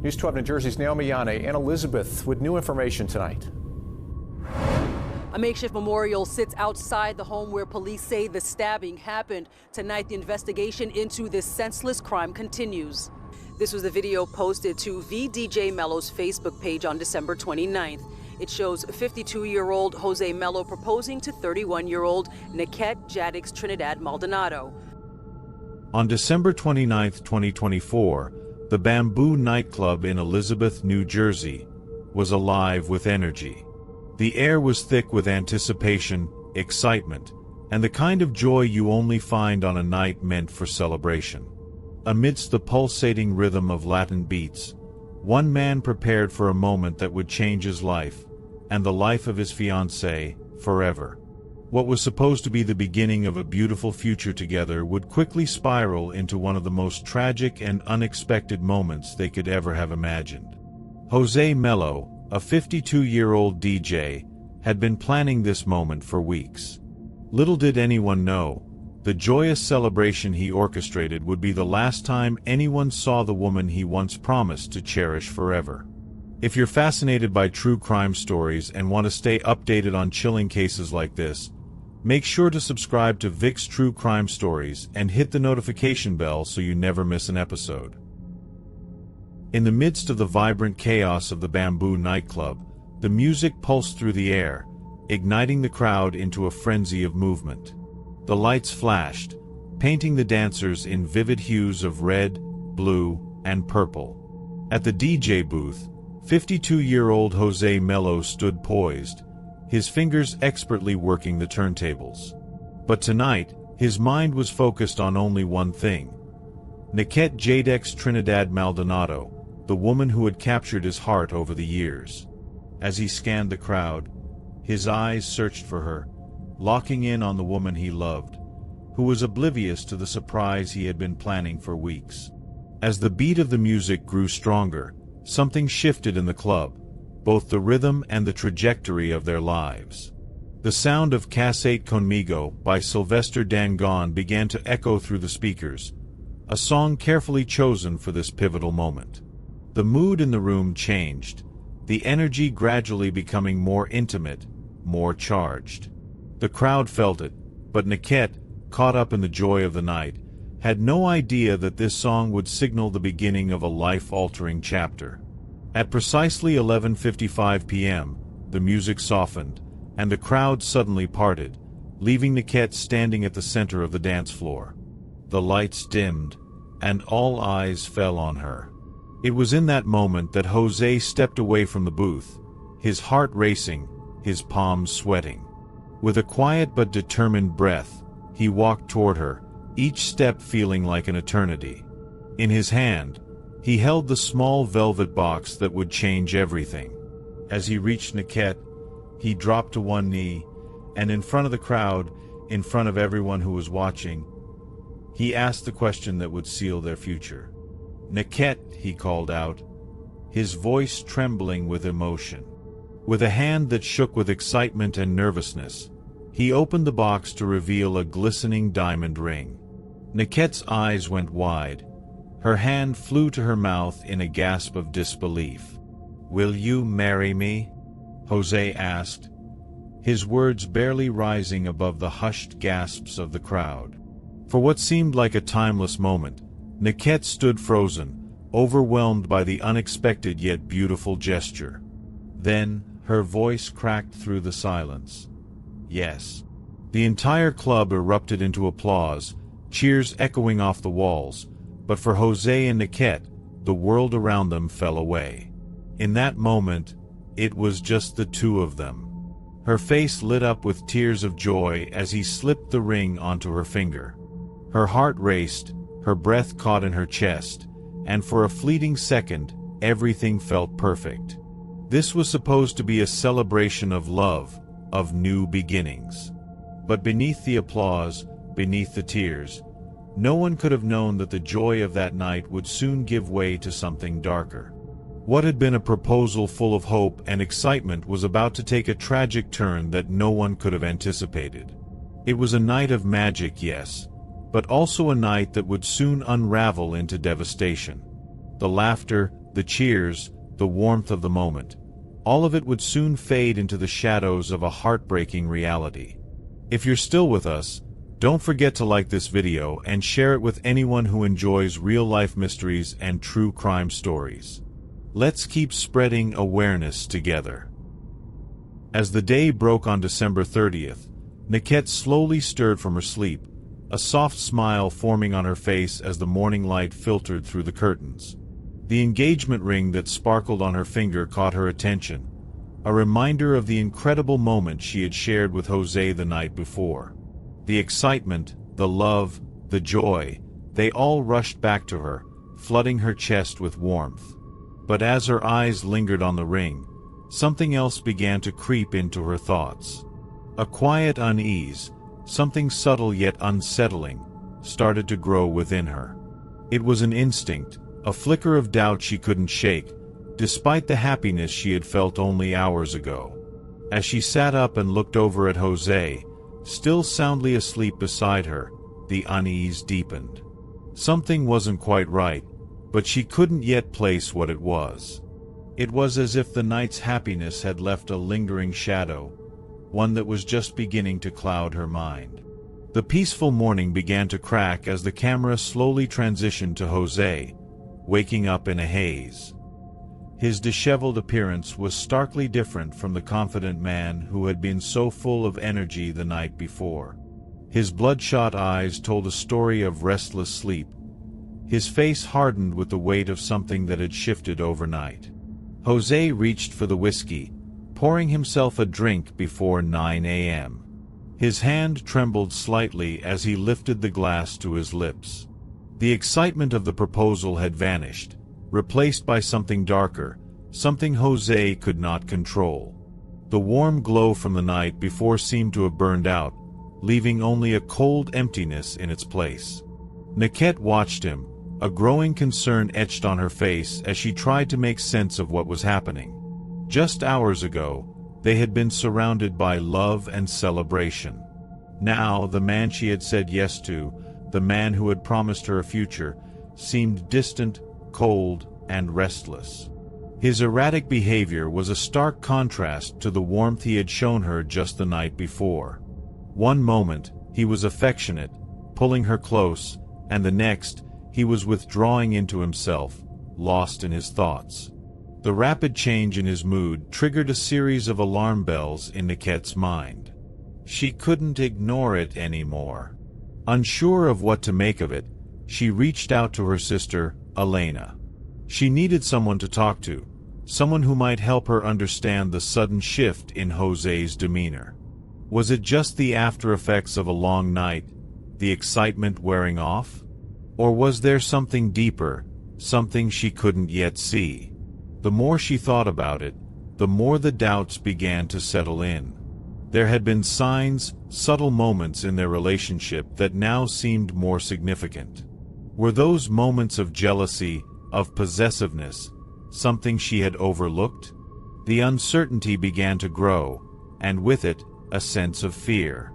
News 12 New Jersey's Naomi Yane and Elizabeth with new information tonight. A makeshift memorial sits outside the home where police say the stabbing happened. Tonight, the investigation into this senseless crime continues. This was the video posted to VDJ Melo's Facebook page on December 29th. It shows 52-year-old Jose Melo proposing to 31-year-old Nakette Jadex Trinidad Maldonado. On December 29, 2024, the Bamboo nightclub in Elizabeth, New Jersey, was alive with energy. The air was thick with anticipation, excitement, and the kind of joy you only find on a night meant for celebration. Amidst the pulsating rhythm of Latin beats, one man prepared for a moment that would change his life, and the life of his fiancée, forever. What was supposed to be the beginning of a beautiful future together would quickly spiral into one of the most tragic and unexpected moments they could ever have imagined. Jose Melo, a 52-year-old DJ, had been planning this moment for weeks. Little did anyone know, the joyous celebration he orchestrated would be the last time anyone saw the woman he once promised to cherish forever. If you're fascinated by true crime stories and want to stay updated on chilling cases like this, make sure to subscribe to Vic's True Crime Stories and hit the notification bell so you never miss an episode. In the midst of the vibrant chaos of the Bamboo nightclub, the music pulsed through the air, igniting the crowd into a frenzy of movement. The lights flashed, painting the dancers in vivid hues of red, blue, and purple. At the DJ booth, 52-year-old Jose Melo stood poised, his fingers expertly working the turntables. But tonight, his mind was focused on only one thing: Nakette Jadex Trinidad Maldonado, the woman who had captured his heart over the years. As he scanned the crowd, his eyes searched for her, locking in on the woman he loved, who was oblivious to the surprise he had been planning for weeks. As the beat of the music grew stronger, something shifted in the club, both the rhythm and the trajectory of their lives. The sound of Casate Conmigo by Sylvester Dangon began to echo through the speakers, a song carefully chosen for this pivotal moment. The mood in the room changed, the energy gradually becoming more intimate, more charged. The crowd felt it, but Nakette, caught up in the joy of the night, had no idea that this song would signal the beginning of a life-altering chapter. At precisely 11:55 p.m., the music softened, and the crowd suddenly parted, leaving Nakette standing at the center of the dance floor. The lights dimmed, and all eyes fell on her. It was in that moment that Jose stepped away from the booth, his heart racing, his palms sweating. With a quiet but determined breath, he walked toward her, each step feeling like an eternity. In his hand, he held the small velvet box that would change everything. As he reached Nakette, he dropped to one knee, and in front of the crowd, in front of everyone who was watching, he asked the question that would seal their future. "Nakette," he called out, his voice trembling with emotion. With a hand that shook with excitement and nervousness, he opened the box to reveal a glistening diamond ring. Nakette's eyes went wide. Her hand flew to her mouth in a gasp of disbelief. "Will you marry me?" Jose asked, his words barely rising above the hushed gasps of the crowd. For what seemed like a timeless moment, Nakette stood frozen, overwhelmed by the unexpected yet beautiful gesture. Then, her voice cracked through the silence. "Yes." The entire club erupted into applause, cheers echoing off the walls, but for Jose and Nakette, the world around them fell away. In that moment, it was just the two of them. Her face lit up with tears of joy as he slipped the ring onto her finger. Her heart raced, her breath caught in her chest, and for a fleeting second, everything felt perfect. This was supposed to be a celebration of love, of new beginnings. But beneath the applause, beneath the tears, no one could have known that the joy of that night would soon give way to something darker. What had been a proposal full of hope and excitement was about to take a tragic turn that no one could have anticipated. It was a night of magic, yes, but also a night that would soon unravel into devastation. The laughter, the cheers, the warmth of the moment. All of it would soon fade into the shadows of a heartbreaking reality. If you're still with us, don't forget to like this video and share it with anyone who enjoys real-life mysteries and true crime stories. Let's keep spreading awareness together. As the day broke on December 30th, Nakette slowly stirred from her sleep, a soft smile forming on her face as the morning light filtered through the curtains. The engagement ring that sparkled on her finger caught her attention, a reminder of the incredible moment she had shared with Jose the night before. The excitement, the love, the joy, they all rushed back to her, flooding her chest with warmth. But as her eyes lingered on the ring, something else began to creep into her thoughts. A quiet unease, something subtle yet unsettling, started to grow within her. It was an instinct, a flicker of doubt she couldn't shake, despite the happiness she had felt only hours ago. As she sat up and looked over at Jose, still soundly asleep beside her, the unease deepened. Something wasn't quite right, but she couldn't yet place what it was. It was as if the night's happiness had left a lingering shadow, one that was just beginning to cloud her mind. The peaceful morning began to crack as the camera slowly transitioned to Jose, waking up in a haze. His disheveled appearance was starkly different from the confident man who had been so full of energy the night before. His bloodshot eyes told a story of restless sleep, his face hardened with the weight of something that had shifted overnight. Jose reached for the whiskey, pouring himself a drink before 9 a.m. His hand trembled slightly as he lifted the glass to his lips. The excitement of the proposal had vanished, replaced by something darker, something Jose could not control. The warm glow from the night before seemed to have burned out, leaving only a cold emptiness in its place. Nakette watched him, a growing concern etched on her face as she tried to make sense of what was happening. Just hours ago, they had been surrounded by love and celebration. Now, the man she had said yes to, the man who had promised her a future, seemed distant, cold, and restless. His erratic behavior was a stark contrast to the warmth he had shown her just the night before. One moment, he was affectionate, pulling her close, and the next, he was withdrawing into himself, lost in his thoughts. The rapid change in his mood triggered a series of alarm bells in Nakette's mind. She couldn't ignore it anymore. Unsure of what to make of it, she reached out to her sister, Elena. She needed someone to talk to, someone who might help her understand the sudden shift in Jose's demeanor. Was it just the after effects of a long night, the excitement wearing off? Or was there something deeper, something she couldn't yet see? The more she thought about it, the more the doubts began to settle in. There had been signs, subtle moments in their relationship that now seemed more significant. Were those moments of jealousy, of possessiveness, something she had overlooked? The uncertainty began to grow, and with it, a sense of fear.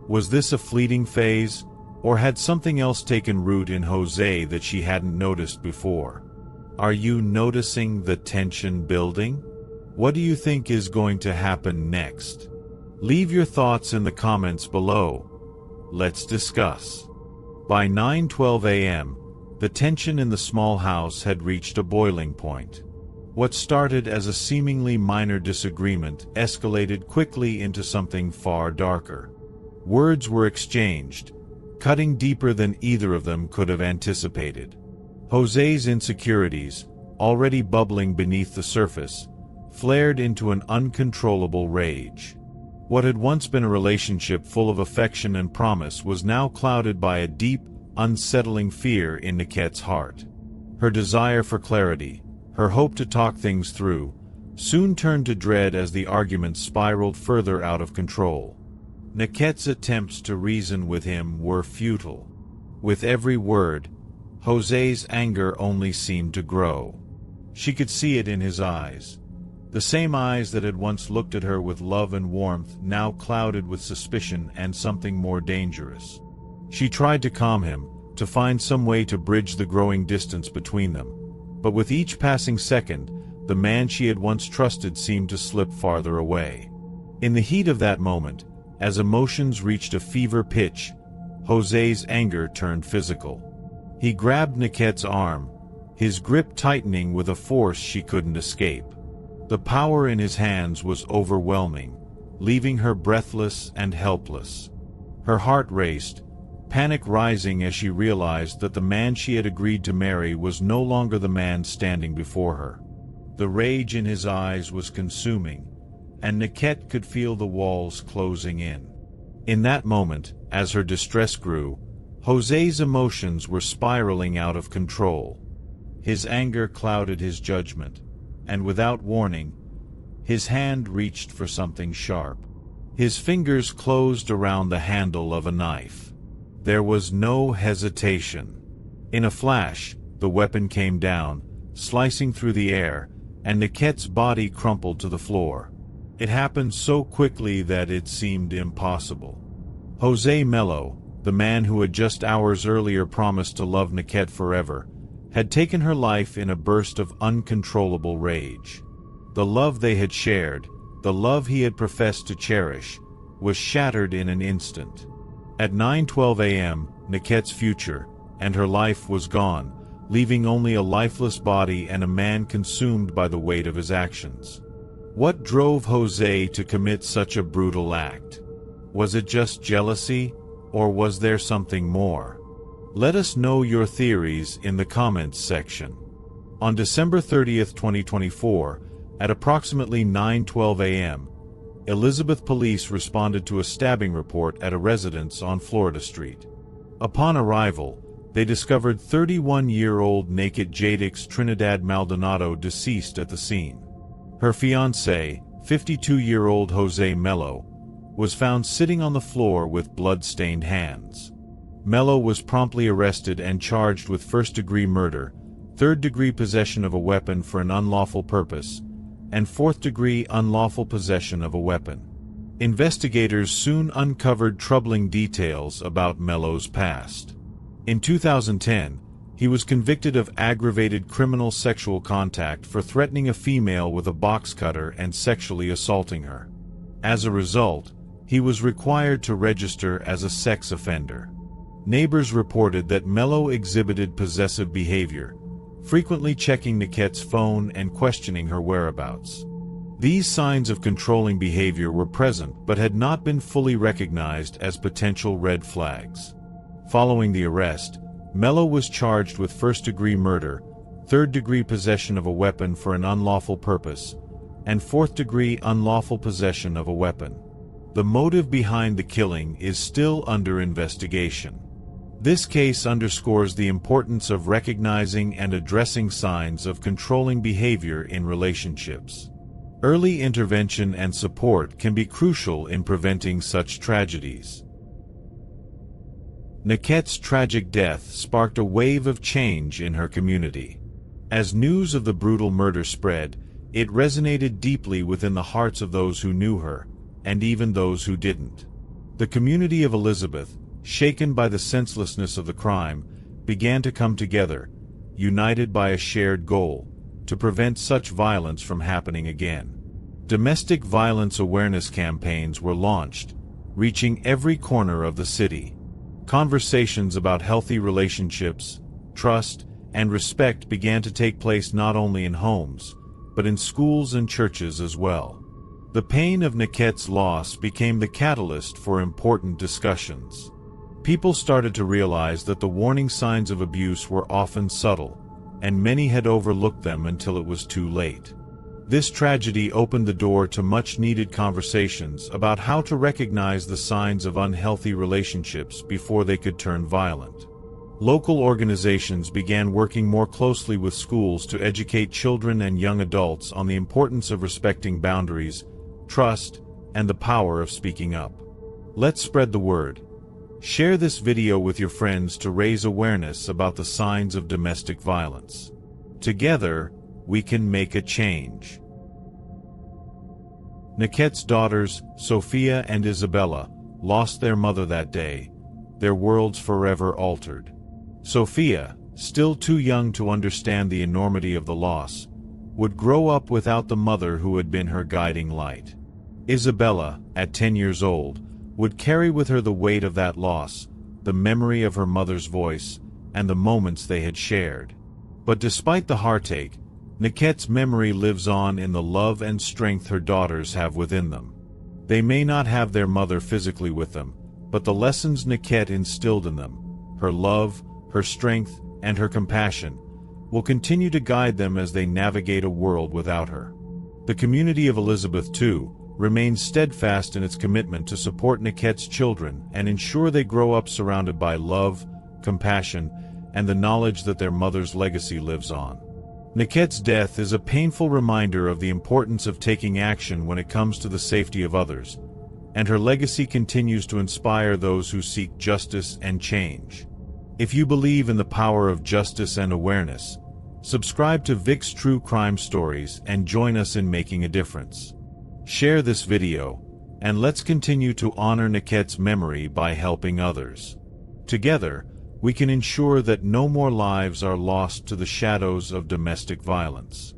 Was this a fleeting phase, or had something else taken root in Jose that she hadn't noticed before? Are you noticing the tension building? What do you think is going to happen next? Leave your thoughts in the comments below. Let's discuss. By 9:12 a.m., the tension in the small house had reached a boiling point. What started as a seemingly minor disagreement escalated quickly into something far darker. Words were exchanged, cutting deeper than either of them could have anticipated. Jose's insecurities, already bubbling beneath the surface, flared into an uncontrollable rage. What had once been a relationship full of affection and promise was now clouded by a deep, unsettling fear in Nakette's heart. Her desire for clarity, her hope to talk things through, soon turned to dread as the argument spiraled further out of control. Nakette's attempts to reason with him were futile. With every word, Jose's anger only seemed to grow. She could see it in his eyes. The same eyes that had once looked at her with love and warmth now clouded with suspicion and something more dangerous. She tried to calm him, to find some way to bridge the growing distance between them, But with each passing second, the man she had once trusted seemed to slip farther away. In the heat of that moment, as emotions reached a fever pitch, José's anger turned physical. He grabbed Nakette's arm, his grip tightening with a force she couldn't escape. The power in his hands was overwhelming, leaving her breathless and helpless. Her heart raced, panic rising as she realized that the man she had agreed to marry was no longer the man standing before her. The rage in his eyes was consuming, and Nakette could feel the walls closing in. In that moment, as her distress grew, José's emotions were spiraling out of control. His anger clouded his judgment, and without warning, his hand reached for something sharp. His fingers closed around the handle of a knife. There was no hesitation. In a flash, the weapon came down, slicing through the air, and Nakette's body crumpled to the floor. It happened so quickly that it seemed impossible. Melo, the man who had just hours earlier promised to love Nakette forever, had taken her life in a burst of uncontrollable rage. The love they had shared, the love he had professed to cherish, was shattered in an instant. At 9:12 a.m., Nakette's future and her life was gone, leaving only a lifeless body and a man consumed by the weight of his actions. What drove José to commit such a brutal act? Was it just jealousy, or was there something more? Let us know your theories in the comments section. On December 30th, 2024, at approximately 9:12 a.m., Elizabeth police responded to a stabbing report at a residence on Florida Street. Upon arrival, they discovered 31-year-old Nakette Jadex Trinidad Maldonado deceased at the scene. Her fiancé, 52-year-old Melo, was found sitting on the floor with blood-stained hands. Melo was promptly arrested and charged with first-degree murder, third-degree possession of a weapon for an unlawful purpose, and fourth-degree unlawful possession of a weapon. Investigators soon uncovered troubling details about Melo's past. In 2010, he was convicted of aggravated criminal sexual contact for threatening a female with a box cutter and sexually assaulting her. As a result, he was required to register as a sex offender. Neighbors reported that Melo exhibited possessive behavior, frequently checking Nakette's phone and questioning her whereabouts. These signs of controlling behavior were present but had not been fully recognized as potential red flags. Following the arrest, Melo was charged with first-degree murder, third-degree possession of a weapon for an unlawful purpose, and fourth-degree unlawful possession of a weapon. The motive behind the killing is still under investigation. This case underscores the importance of recognizing and addressing signs of controlling behavior in relationships. Early intervention and support can be crucial in preventing such tragedies. Nakette's tragic death sparked a wave of change in her community. As news of the brutal murder spread, it resonated deeply within the hearts of those who knew her, and even those who didn't. The community of Elizabeth, shaken by the senselessness of the crime, began to come together, united by a shared goal, to prevent such violence from happening again. Domestic violence awareness campaigns were launched, reaching every corner of the city. Conversations about healthy relationships, trust, and respect began to take place not only in homes, but in schools and churches as well. The pain of Nakette's loss became the catalyst for important discussions. People started to realize that the warning signs of abuse were often subtle, and many had overlooked them until it was too late. This tragedy opened the door to much-needed conversations about how to recognize the signs of unhealthy relationships before they could turn violent. Local organizations began working more closely with schools to educate children and young adults on the importance of respecting boundaries, trust, and the power of speaking up. Let's spread the word. Share this video with your friends to raise awareness about the signs of domestic violence. Together, we can make a change. Nakette's daughters, Sophia and Isabella, lost their mother that day, their worlds forever altered. Sophia, still too young to understand the enormity of the loss, would grow up without the mother who had been her guiding light. Isabella, at 10 years old, would carry with her the weight of that loss, the memory of her mother's voice, and the moments they had shared. But despite the heartache, Nakette's memory lives on in the love and strength her daughters have within them. They may not have their mother physically with them, but the lessons Nakette instilled in them, her love, her strength, and her compassion, will continue to guide them as they navigate a world without her. The community of Elizabeth, too, remains steadfast in its commitment to support Nakette's children and ensure they grow up surrounded by love, compassion, and the knowledge that their mother's legacy lives on. Nakette's death is a painful reminder of the importance of taking action when it comes to the safety of others, and her legacy continues to inspire those who seek justice and change. If you believe in the power of justice and awareness, subscribe to Vic's True Crime Stories and join us in making a difference. Share this video, and let's continue to honor Nakette's memory by helping others. Together, we can ensure that no more lives are lost to the shadows of domestic violence.